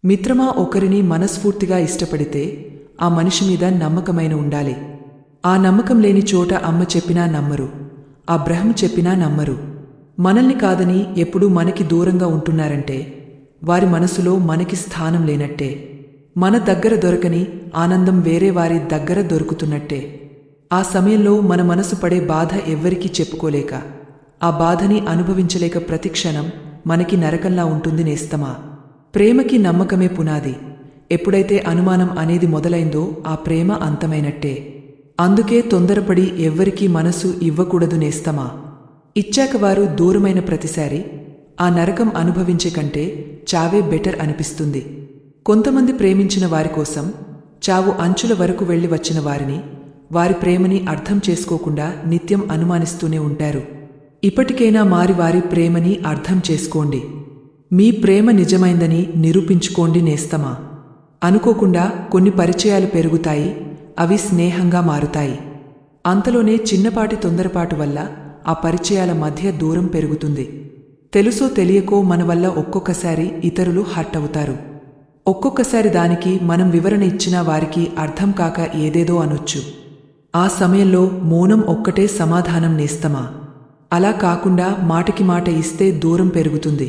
మిత్రమా ఒకరిని మనస్ఫూర్తిగా ఇష్టపడితే ఆ మనిషి మీద నమ్మకమైన ఉండాలి. ఆ నమ్మకం లేని చోట అమ్మ చెప్పినా నమ్మరు, ఆ బ్రహ్మ చెప్పినా నమ్మరు. మనల్ని కాదని ఎప్పుడూ మనకి దూరంగా ఉంటున్నారంటే వారి మనసులో మనకి స్థానం లేనట్టే. మన దగ్గర దొరకని ఆనందం వేరే వారి దగ్గర దొరుకుతున్నట్టే. ఆ సమయంలో మన మనసు పడే బాధ ఎవ్వరికీ చెప్పుకోలేక, ఆ బాధని అనుభవించలేక ప్రతిక్షణం మనకి నరకంలా ఉంటుంది నేస్తమా. ప్రేమకి నమ్మకమే పునాది. ఎప్పుడైతే అనుమానం అనేది మొదలైందో ఆ ప్రేమ అంతమైనట్టే. అందుకే తొందరపడి ఎవ్వరికీ మనసు ఇవ్వకూడదు నేస్తమా. ఇచ్చాక వారు దూరమైన ప్రతిసారి ఆ నరకం అనుభవించే కంటే చావే బెటర్ అనిపిస్తుంది. కొంతమంది ప్రేమించిన వారికోసం చావు అంచుల వరకు వెళ్లి వచ్చిన వారిని, వారి ప్రేమని అర్థం చేసుకోకుండా నిత్యం అనుమానిస్తూనే ఉంటారు. ఇప్పటికైనా మారి వారి ప్రేమని అర్థం చేసుకోండి. మీ ప్రేమ నిజమైందని నిరూపించుకోండి నేస్తమా. అనుకోకుండా కొన్ని పరిచయాలు పెరుగుతాయి, అవి స్నేహంగా మారుతాయి. అంతలోనే చిన్నపాటి తొందరపాటు వల్ల ఆ పరిచయాల మధ్య దూరం పెరుగుతుంది. తెలుసో తెలియకో మన వల్ల ఒక్కొక్కసారి ఇతరులు హర్ట్ అవుతారు. ఒక్కొక్కసారి దానికి మనం వివరణ ఇచ్చినా వారికి అర్థం కాక ఏదేదో అనొచ్చు. ఆ సమయంలో మౌనం ఒక్కటే సమాధానం నేస్తమా. అలా కాకుండా మాటకి మాట ఇస్తే దూరం పెరుగుతుంది.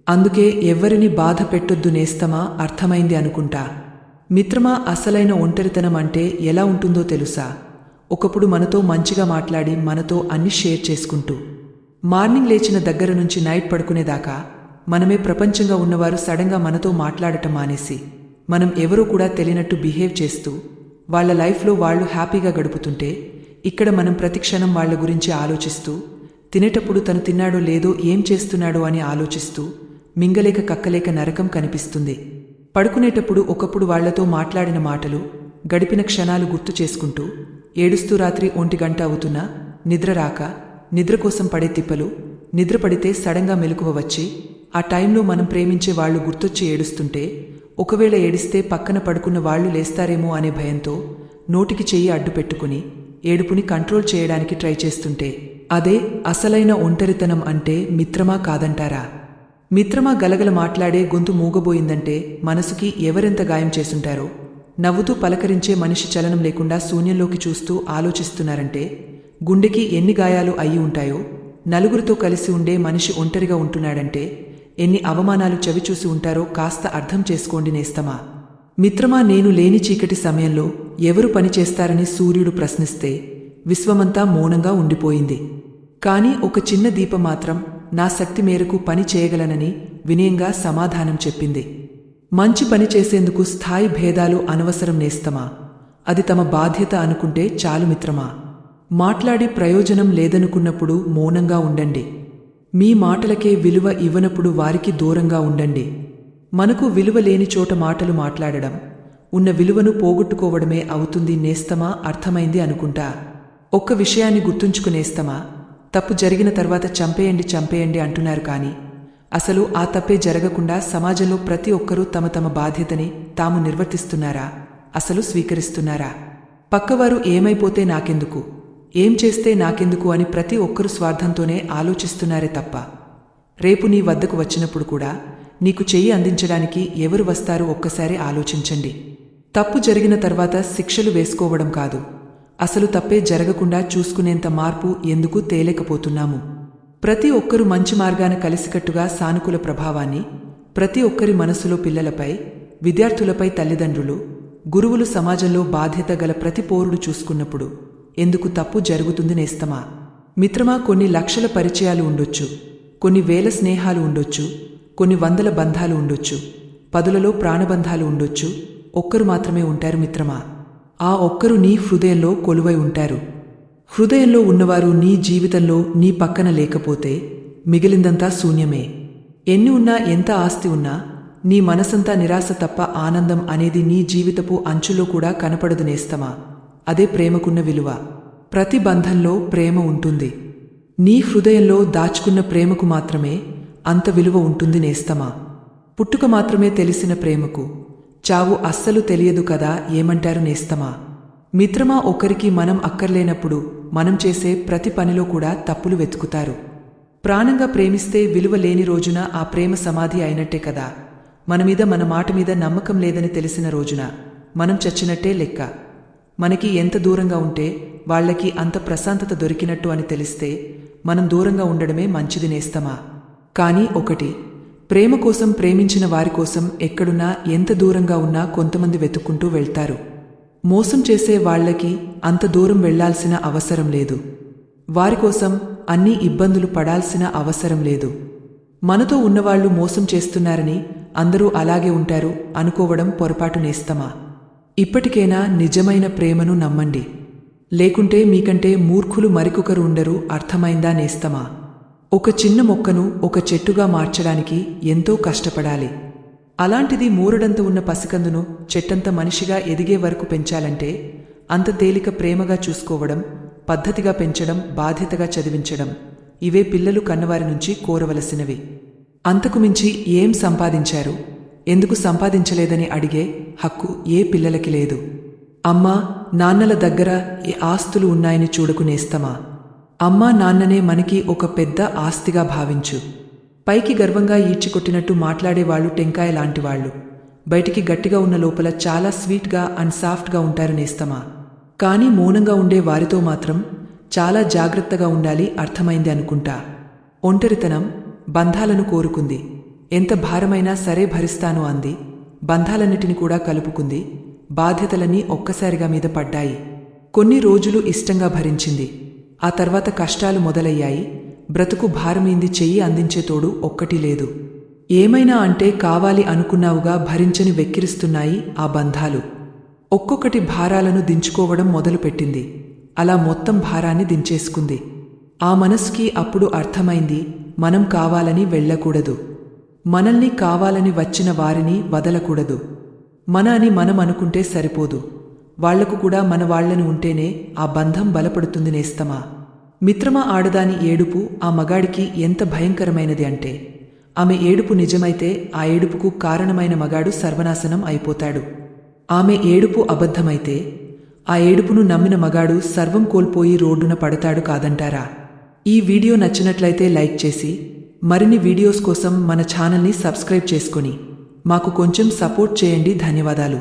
అందుకే ఎవ్వరిని బాధ పెట్టొద్దు నేస్తమా. అర్థమైంది అనుకుంటా. మిత్రమా, అసలైన ఒంటరితనం అంటే ఎలా ఉంటుందో తెలుసా? ఒకప్పుడు మనతో మంచిగా మాట్లాడి మనతో అన్ని షేర్ చేసుకుంటూ, మార్నింగ్ లేచిన దగ్గర నుంచి నైట్ పడుకునేదాకా మనమే ప్రపంచంగా ఉన్నవారు సడన్గా మనతో మాట్లాడటం మానేసి, మనం ఎవరో కూడా తెలియనట్టు బిహేవ్ చేస్తూ వాళ్ల లైఫ్లో వాళ్లు హ్యాపీగా గడుపుతుంటే, ఇక్కడ మనం ప్రతిక్షణం వాళ్ల గురించి ఆలోచిస్తూ, తినేటప్పుడు తను తిన్నాడో లేదో, ఏం చేస్తున్నాడో అని ఆలోచిస్తూ మింగలేక కక్కలేక నరకం కనిపిస్తుంది. పడుకునేటప్పుడు ఒకప్పుడు వాళ్లతో మాట్లాడిన మాటలు, గడిపిన క్షణాలు గుర్తు చేసుకుంటూ ఏడుస్తూ రాత్రి 1 గంట అవుతున్నా నిద్ర రాక, నిద్ర కోసం పడే తిప్పలు, నిద్ర పడితే సడన్గా మెలకువ వచ్చి ఆ టైంలో మనం ప్రేమించే వాళ్లు గుర్తొచ్చి ఏడుస్తుంటే, ఒకవేళ ఏడిస్తే పక్కన పడుకున్న వాళ్లు లేస్తారేమో అనే భయంతో నోటికి చెయ్యి అడ్డు పెట్టుకుని ఏడుపుని కంట్రోల్ చేయడానికి ట్రై చేస్తుంటే, అదే అసలైన ఒంటరితనం అంటే. మిత్రమా కాదంటారా? మిత్రమా గలగల మాట్లాడే గొంతు మూగబోయిందంటే మనసుకి ఎవరెంత గాయం చేసుంటారో, నవ్వుతూ పలకరించే మనిషి చలనం లేకుండా శూన్యంలోకి చూస్తూ ఆలోచిస్తున్నారంటే గుండెకి ఎన్ని గాయాలు అయ్యి ఉంటాయో, నలుగురితో కలిసి ఉండే మనిషి ఒంటరిగా ఉంటున్నాడంటే ఎన్ని అవమానాలు చవిచూసి ఉంటారో కాస్త అర్థం చేసుకోండి నేస్తమా. మిత్రమా, నేను లేని చీకటి సమయంలో ఎవరు పనిచేస్తారని సూర్యుడు ప్రశ్నిస్తే విశ్వమంతా మౌనంగా ఉండిపోయింది. కాని ఒక చిన్న దీపం మాత్రం నా శక్తి మేరకు పని చేయగలనని వినయంగా సమాధానం చెప్పింది. మంచి పని చేసేందుకు స్థాయి భేదాలు అనవసరం నేస్తమా. అది తమ బాధ్యత అనుకుంటే చాలు మిత్రమా. మాట్లాడి ప్రయోజనం లేదనుకున్నప్పుడు మౌనంగా ఉండండి. మీ మాటలకే విలువ ఇవ్వనప్పుడు వారికి దూరంగా ఉండండి. మనకు విలువ లేని చోట మాటలు మాట్లాడడం, ఉన్న విలువను పోగొట్టుకోవడమే అవుతుంది నేస్తమా. అర్థమైంది అనుకుంటా. ఒక్క విషయాన్ని గుర్తుంచుకునేస్తమా. తప్పు జరిగిన తర్వాత చంపేయండి అంటున్నారు కానీ, అసలు ఆ తప్పే జరగకుండా సమాజంలో ప్రతి ఒక్కరూ తమ తమ బాధ్యతని తాము నిర్వర్తిస్తున్నారా? అసలు స్వీకరిస్తున్నారా? పక్కవారు ఏమైపోతే నాకెందుకు, ఏం చేస్తే నాకెందుకు అని ప్రతి ఒక్కరూ స్వార్థంతోనే ఆలోచిస్తున్నారే తప్ప, రేపు నీ వద్దకు వచ్చినప్పుడు కూడా నీకు చెయ్యి అందించడానికి ఎవరు వస్తారో ఒక్కసారి ఆలోచించండి. తప్పు జరిగిన తర్వాత శిక్షలు వేసుకోవడం కాదు, అసలు తప్పే జరగకుండా చూసుకునేంత మార్పు ఎందుకు తేలేకపోతున్నాము? ప్రతి ఒక్కరూ మంచి మార్గాన కలిసికట్టుగా సానుకూల ప్రభావాన్ని ప్రతి ఒక్కరి మనసులో పిల్లలపై, విద్యార్థులపై, తల్లిదండ్రులు, గురువులు, సమాజంలో బాధ్యత గల ప్రతి పౌరుడు చూసుకున్నప్పుడు ఎందుకు తప్పు జరుగుతుంది నేస్తమా. మిత్రమా, కొన్ని లక్షల పరిచయాలు ఉండొచ్చు, కొన్ని వేల స్నేహాలు ఉండొచ్చు, కొన్ని వందల బంధాలు ఉండొచ్చు, పదులలో ప్రాణబంధాలు ఉండొచ్చు, ఒక్కరు మాత్రమే ఉంటారు మిత్రమా. ఆ ఒక్కరు నీ హృదయంలో కొలువై ఉంటారు. హృదయంలో ఉన్నవారు నీ జీవితంలో నీ పక్కన లేకపోతే మిగిలిందంతా శూన్యమే. ఎన్ని ఉన్నా, ఎంత ఆస్తి ఉన్నా, నీ మనసంతా నిరాశ తప్ప ఆనందం అనేది నీ జీవితపు అంచులో కూడా కనపడదు నేస్తమా. అదే ప్రేమకున్న విలువ. ప్రతి బంధంలో ప్రేమ ఉంటుంది. నీ హృదయంలో దాచుకున్న ప్రేమకు మాత్రమే అంత విలువ ఉంటుంది నేస్తమా. పుట్టుక మాత్రమే తెలిసిన ప్రేమకు చావు అస్సలు తెలియదు కదా. ఏమంటారు నేస్తమా. మిత్రమా, ఒకరికి మనం అక్కర్లేనప్పుడు మనం చేసే ప్రతి పనిలో కూడా తప్పులు వెతుకుతారు. ప్రాణంగా ప్రేమిస్తే విలువ లేని రోజున ఆ ప్రేమ సమాధి అయినట్టే కదా. మనమీద మన మాట మీద నమ్మకం లేదని తెలిసిన రోజున మనం చచ్చినట్టే లెక్క. మనకి ఎంత దూరంగా ఉంటే వాళ్లకి అంత ప్రశాంతత దొరికినట్టు అని తెలిస్తే మనం దూరంగా ఉండడమే మంచిది నేస్తమా. కానీ ఒకటి, ప్రేమ కోసం ప్రేమించిన వారికోసం ఎక్కడున్నా ఎంత దూరంగా ఉన్నా కొంతమంది వెతుక్కుంటూ వెళ్తారు. మోసం చేసే వాళ్లకి అంత దూరం వెళ్లాల్సిన అవసరం లేదు. వారికోసం అన్ని ఇబ్బందులు పడాల్సిన అవసరం లేదు. మనతో ఉన్నవాళ్లు మోసం చేస్తున్నారని అందరూ అలాగే ఉంటారు అనుకోవడం పొరపాటు నేస్తమా. ఇప్పటికైనా నిజమైన ప్రేమను నమ్మండి. లేకుంటే మీకంటే మూర్ఖులు మరికొకరు ఉండరు. అర్థమైందా నేస్తమా. ఒక చిన్న మొక్కను ఒక చెట్టుగా మార్చడానికి ఎంతో కష్టపడాలి. అలాంటిది మూరడంత ఉన్న పసికందును చెట్టంత మనిషిగా ఎదిగే వరకు పెంచాలంటే అంత తేలిక ప్రేమగా చూసుకోవడం, పద్ధతిగా పెంచడం, బాధ్యతగా చదివించడం, ఇవే పిల్లలు కన్నవారి నుంచి కోరవలసినవి. అంతకుమించి ఏం సంపాదించారు, ఎందుకు సంపాదించలేదని అడిగే హక్కు ఏ పిల్లలకి లేదు. అమ్మా నాన్నల దగ్గర ఏ ఆస్తులు ఉన్నాయని చూడకు నేస్తమా. అమ్మా నాన్ననే మనకి ఒక పెద్ద ఆస్తిగా భావించు. పైకి గర్వంగా ఈడ్చికొట్టినట్టు మాట్లాడేవాళ్లు టెంకాయ లాంటివాళ్లు, బయటికి గట్టిగా ఉన్న లోపల చాలా స్వీట్గా అండ్ సాఫ్ట్గా ఉంటారు నేస్తమా. కానీ మౌనంగా ఉండే వారితో మాత్రం చాలా జాగ్రత్తగా ఉండాలి. అర్థమైంది అనుకుంటా. ఒంటరితనం బంధాలను కోరుకుంది. ఎంత భారమైనా సరే భరిస్తాను అంది. బంధాలన్నిటిని కూడా కలుపుకుంది. బాధ్యతలన్నీ ఒక్కసారిగా మీద పడ్డాయి. కొన్ని రోజులు ఇష్టంగా భరించింది. ఆ తర్వాత కష్టాలు మొదలయ్యాయి. బ్రతుకు భారమైంది. చెయ్యి అందించే తోడు ఒక్కటి లేదు. ఏమైనా అంటే కావాలి అనుకున్నావుగా భరించని వెక్కిరిస్తున్నాయి ఆ బంధాలు. ఒక్కొక్కటి భారాలను దించుకోవడం మొదలుపెట్టింది. అలా మొత్తం భారాన్ని దించేసుకుంది. ఆ మనసుకి అప్పుడు అర్థమైంది, మనం కావాలని వెళ్ళకూడదు. మనల్ని కావాలని వచ్చిన వారిని వదలకూడదు. మన అని మనం అనుకుంటే సరిపోదు. వాళ్లకు కూడా మన వాళ్లని ఉంటేనే ఆ బంధం బలపడుతుంది నేస్తమా. మిత్రమా ఆడదాని ఏడుపు ఆ మగాడికి ఎంత భయంకరమైనది అంటే, ఆమె ఏడుపు నిజమైతే ఆ ఏడుపుకు కారణమైన మగాడు సర్వనాశనం అయిపోతాడు. ఆమె ఏడుపు అబద్ధమైతే ఆ ఏడుపును నమ్మిన మగాడు సర్వం కోల్పోయి రోడ్డున పడతాడు కాదంటారా. ఈ వీడియో నచ్చినట్లయితే లైక్ చేసి మరిన్ని వీడియోస్ కోసం మన ఛానల్ని సబ్స్క్రైబ్ చేసుకొని మాకు కొంచెం సపోర్ట్ చేయండి. ధన్యవాదాలు.